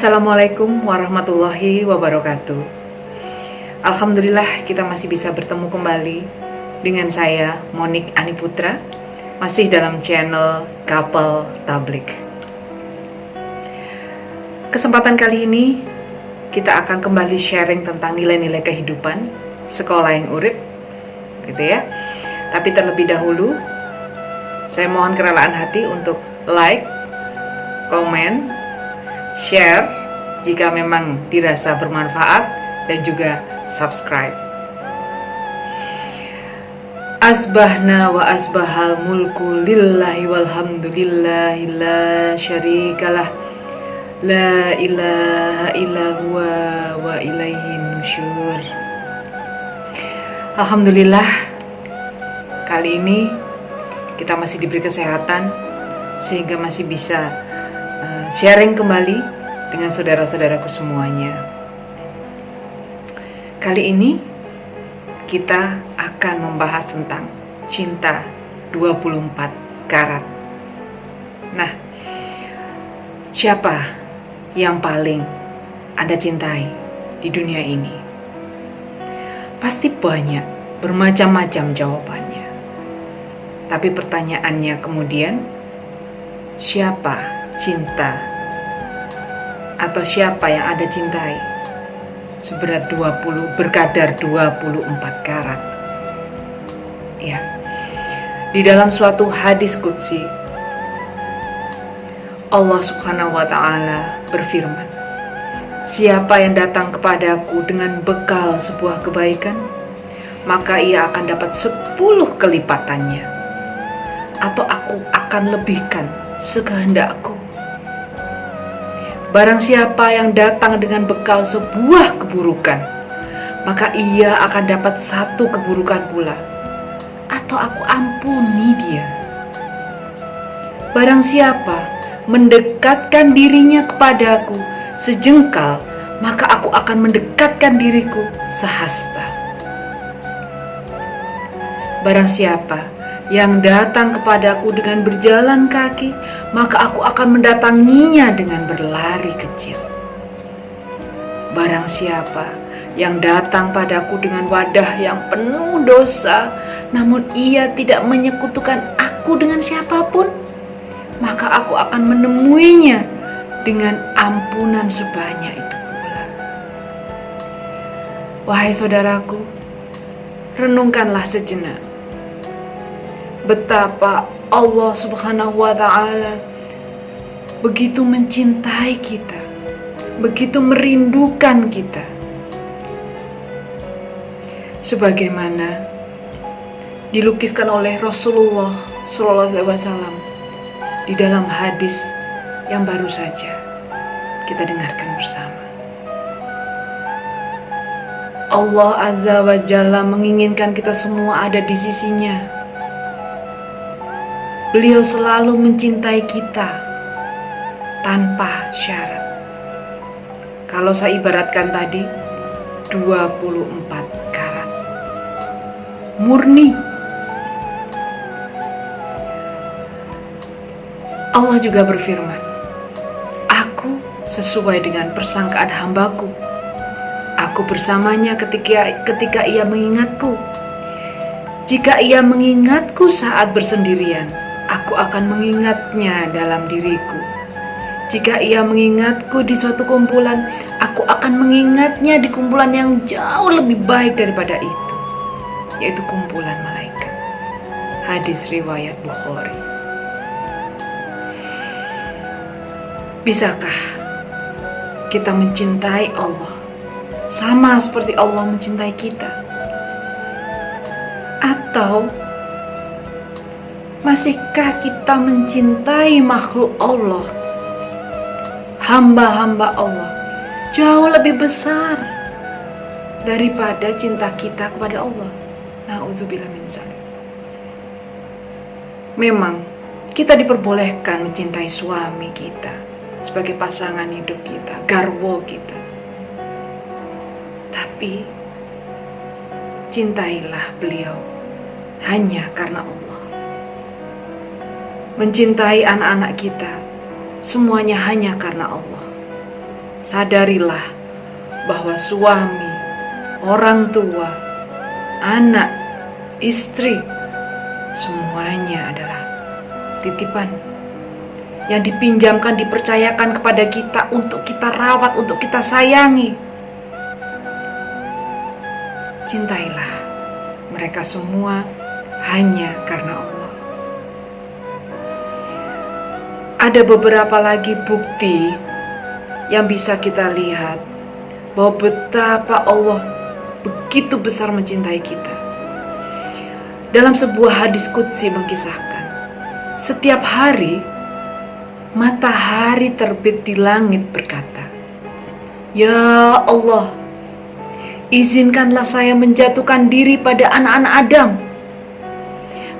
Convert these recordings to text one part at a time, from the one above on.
Assalamualaikum warahmatullahi wabarakatuh. Alhamdulillah kita masih bisa bertemu kembali dengan saya Monik Aniputra, masih dalam channel Couple Tablik. Kesempatan kali ini kita akan kembali sharing tentang nilai-nilai kehidupan, sekolah yang urip, gitu ya. Tapi terlebih dahulu saya mohon kerelaan hati untuk like, komen, share jika memang dirasa bermanfaat, dan juga subscribe. Asbahna wa asbahal mulku lillahi walhamdulillahi la syarikalah la ilaha illa huwa wa ilaihi nusyur. Alhamdulillah, kali ini kita masih diberi kesehatan sehingga masih bisa sharing kembali dengan saudara-saudaraku semuanya. Kali ini kita akan membahas tentang cinta 24 karat. Nah, siapa yang paling Anda cintai di dunia ini? Pasti banyak, bermacam-macam jawabannya. Tapi pertanyaannya kemudian, siapa cinta atau siapa yang Anda cintai seberat berkadar 24 karat? Ya. Di dalam suatu hadis qudsi, Allah Subhanahu wa taala berfirman, "Siapa yang datang kepadaku dengan bekal sebuah kebaikan, maka ia akan dapat 10 kelipatannya, atau aku akan lebihkan sekehendakku. Barang siapa yang datang dengan bekal sebuah keburukan, maka ia akan dapat 1 keburukan pula, atau aku ampuni dia. Barang siapa mendekatkan dirinya kepadaku sejengkal, maka aku akan mendekatkan diriku sehasta. Barang siapa yang datang kepadaku dengan berjalan kaki, maka aku akan mendatanginya dengan berlari kecil. Barang siapa yang datang padaku dengan wadah yang penuh dosa, namun ia tidak menyekutukan aku dengan siapapun, maka aku akan menemuinya dengan ampunan sebanyak itu pula." Wahai saudaraku, renungkanlah sejenak betapa Allah Subhanahu wa ta'ala begitu mencintai kita, begitu merindukan kita. Sebagaimana dilukiskan oleh Rasulullah SAW di dalam hadis yang baru saja kita dengarkan bersama. Allah Azza wa Jalla menginginkan kita semua ada di sisinya. Beliau selalu mencintai kita tanpa syarat. Kalau saya ibaratkan tadi, 24 karat murni. Allah juga berfirman, "Aku sesuai dengan persangkaan hambaku. Aku bersamanya ketika ia mengingatku. Jika ia mengingatku saat bersendirian, aku akan mengingatnya dalam diriku. Jika ia mengingatku di suatu kumpulan, aku akan mengingatnya di kumpulan yang jauh lebih baik daripada itu, yaitu kumpulan malaikat." Hadis riwayat Bukhari. Bisakah kita mencintai Allah sama seperti Allah mencintai kita? Atau masihkah kita mencintai makhluk Allah, hamba-hamba Allah, jauh lebih besar daripada cinta kita kepada Allah? Na'udzubillah min dzalik. Memang kita diperbolehkan mencintai suami kita sebagai pasangan hidup kita, garwo kita. Tapi cintailah beliau hanya karena Allah. Mencintai anak-anak kita semuanya hanya karena Allah. sadarilah bahwa suami, orang tua, anak, istri, semuanya adalah titipan yang dipinjamkan, dipercayakan kepada kita untuk kita rawat, untuk kita sayangi. Cintailah mereka semua hanya karena Allah. Ada beberapa lagi bukti yang bisa kita lihat bahwa betapa Allah begitu besar mencintai kita. Dalam sebuah hadis qudsi mengisahkan, setiap hari matahari terbit di langit berkata, "Ya Allah, izinkanlah saya menjatuhkan diri pada anak-anak Adam,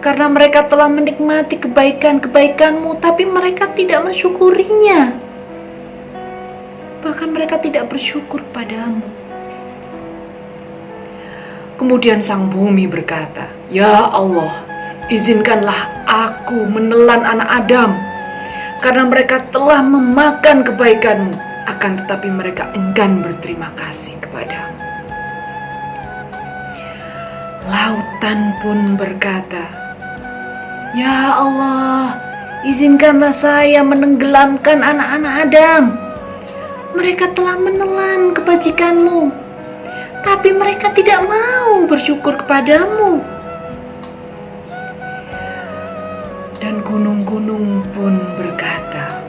karena mereka telah menikmati kebaikan-kebaikan-Mu, tapi mereka tidak mensyukurinya. Bahkan mereka tidak bersyukur padamu." Kemudian sang bumi berkata, "Ya Allah, izinkanlah aku menelan anak Adam, karena mereka telah memakan kebaikan-Mu, akan tetapi mereka enggan berterima kasih kepadamu." Lautan pun berkata, "Ya Allah, izinkanlah saya menenggelamkan anak-anak Adam. Mereka telah menelan kebajikan-Mu, tapi mereka tidak mau bersyukur kepadamu." Dan gunung-gunung pun berkata,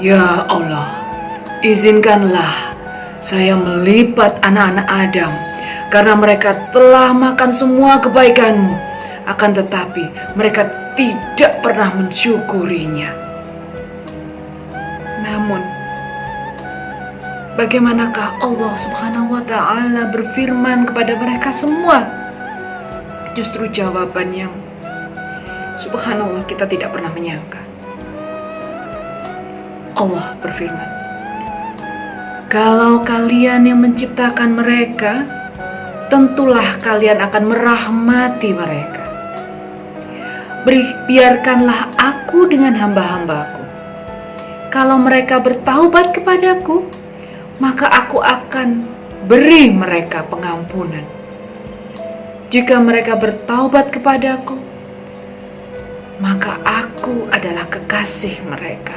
"Ya Allah, izinkanlah saya melipat anak-anak Adam, karena mereka telah makan semua kebaikan-Mu, akan tetapi mereka tidak pernah mensyukurinya." Namun, bagaimanakah Allah Subhanahu wa Ta'ala berfirman kepada mereka semua? Justru jawaban yang subhanallah kita tidak pernah menyangka. Allah berfirman, "Kalau kalian yang menciptakan mereka, tentulah kalian akan merahmati mereka. Biarkanlah aku dengan hamba-hambaku. Kalau mereka bertaubat kepadaku, maka aku akan beri mereka pengampunan. Jika mereka bertaubat kepadaku, maka aku adalah kekasih mereka.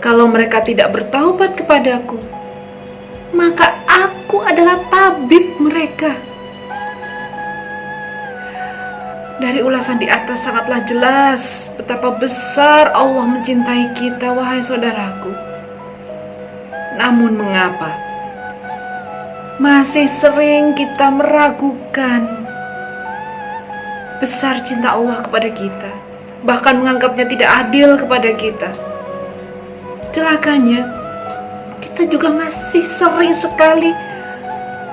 Kalau mereka tidak bertaubat kepadaku, maka aku adalah tabib mereka." Dari ulasan di atas sangatlah jelas betapa besar Allah mencintai kita, wahai saudaraku. Namun mengapa masih sering kita meragukan besar cinta Allah kepada kita, bahkan menganggapnya tidak adil kepada kita? Celakanya, kita juga masih sering sekali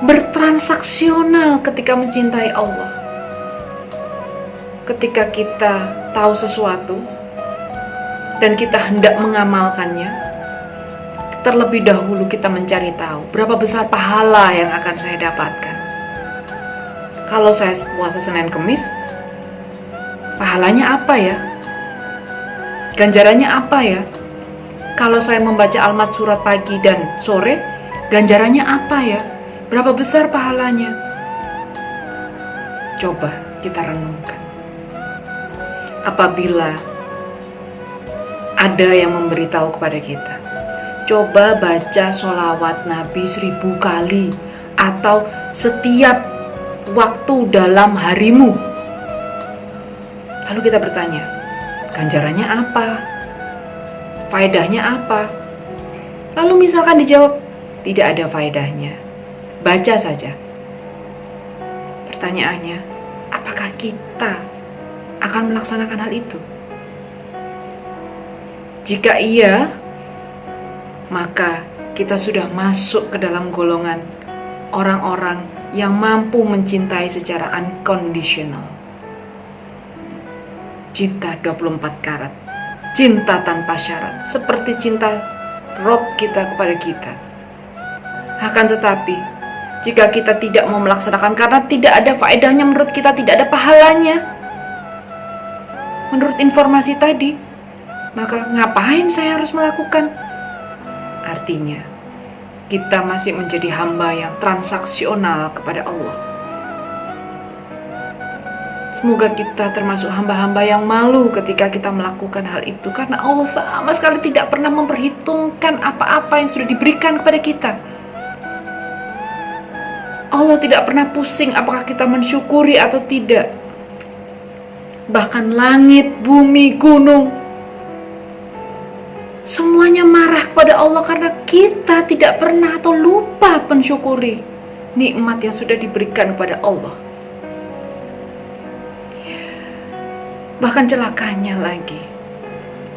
bertransaksional ketika mencintai Allah. Ketika kita tahu sesuatu dan kita hendak mengamalkannya, terlebih dahulu kita mencari tahu berapa besar pahala yang akan saya dapatkan. Kalau saya puasa Senin Kemis, pahalanya apa ya? Ganjarannya apa ya? Kalau saya membaca Almat surat pagi dan sore, ganjarannya apa ya? Berapa besar pahalanya? Coba kita renungkan. Apabila ada yang memberitahu kepada kita, coba baca sholawat Nabi 1000 kali atau setiap waktu dalam harimu. Lalu kita bertanya, ganjarannya apa? Faedahnya apa? Lalu misalkan dijawab, tidak ada faedahnya, baca saja. Pertanyaannya, apakah kita akan melaksanakan hal itu? Jika iya, maka kita sudah masuk ke dalam golongan orang-orang yang mampu mencintai secara unconditional. Cinta 24 karat, cinta tanpa syarat, seperti cinta Rob kita kepada kita. Akan tetapi, jika kita tidak mau melaksanakan karena tidak ada faedahnya, menurut kita tidak ada pahalanya, menurut informasi tadi, maka ngapain saya harus melakukan? artinya kita masih menjadi hamba yang transaksional kepada Allah. Semoga kita termasuk hamba-hamba yang malu ketika kita melakukan hal itu, karena Allah sama sekali tidak pernah memperhitungkan apa-apa yang sudah diberikan kepada kita. Allah tidak pernah pusing apakah kita mensyukuri atau tidak. Bahkan langit, bumi, gunung, semuanya marah kepada Allah karena kita tidak pernah atau lupa mensyukuri nikmat yang sudah diberikan kepada Allah. Bahkan celakanya lagi,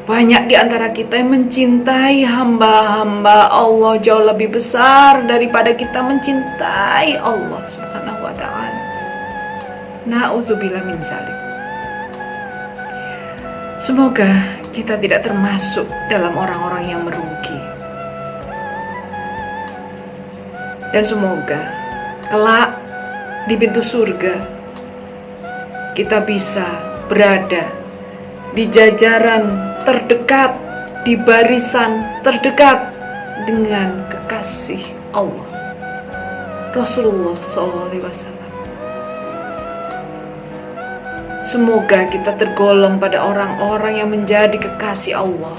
banyak di antara kita yang mencintai hamba-hamba Allah jauh lebih besar daripada kita mencintai Allah Subhanahu wa ta'ala. Na'udzubillah min dzalik. Semoga kita tidak termasuk dalam orang-orang yang merugi. Dan semoga kelak di pintu surga kita bisa berada di jajaran terdekat, di barisan terdekat dengan kekasih Allah, Rasulullah SAW. Semoga kita tergolong pada orang-orang yang menjadi kekasih Allah.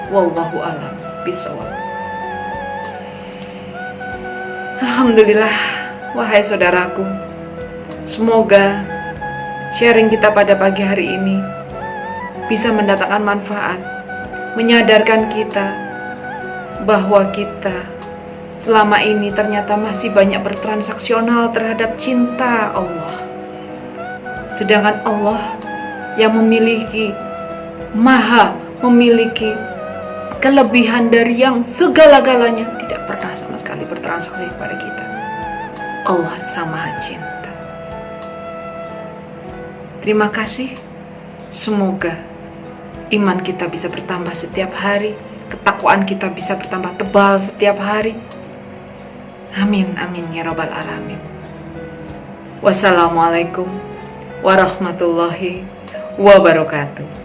Wallahu a'lam bishawab. Alhamdulillah, wahai saudaraku, semoga sharing kita pada pagi hari ini bisa mendatangkan manfaat, menyadarkan kita bahwa kita selama ini ternyata masih banyak bertransaksional terhadap cinta Allah. Sedangkan Allah yang maha memiliki kelebihan dari yang segala-galanya tidak pernah sama sekali bertransaksi kepada kita. Allah sama cinta. Terima kasih. Semoga iman kita bisa bertambah setiap hari, ketakwaan kita bisa bertambah tebal setiap hari. Amin, amin ya rabbal alamin. Wassalamualaikum warahmatullahi wabarakatuh.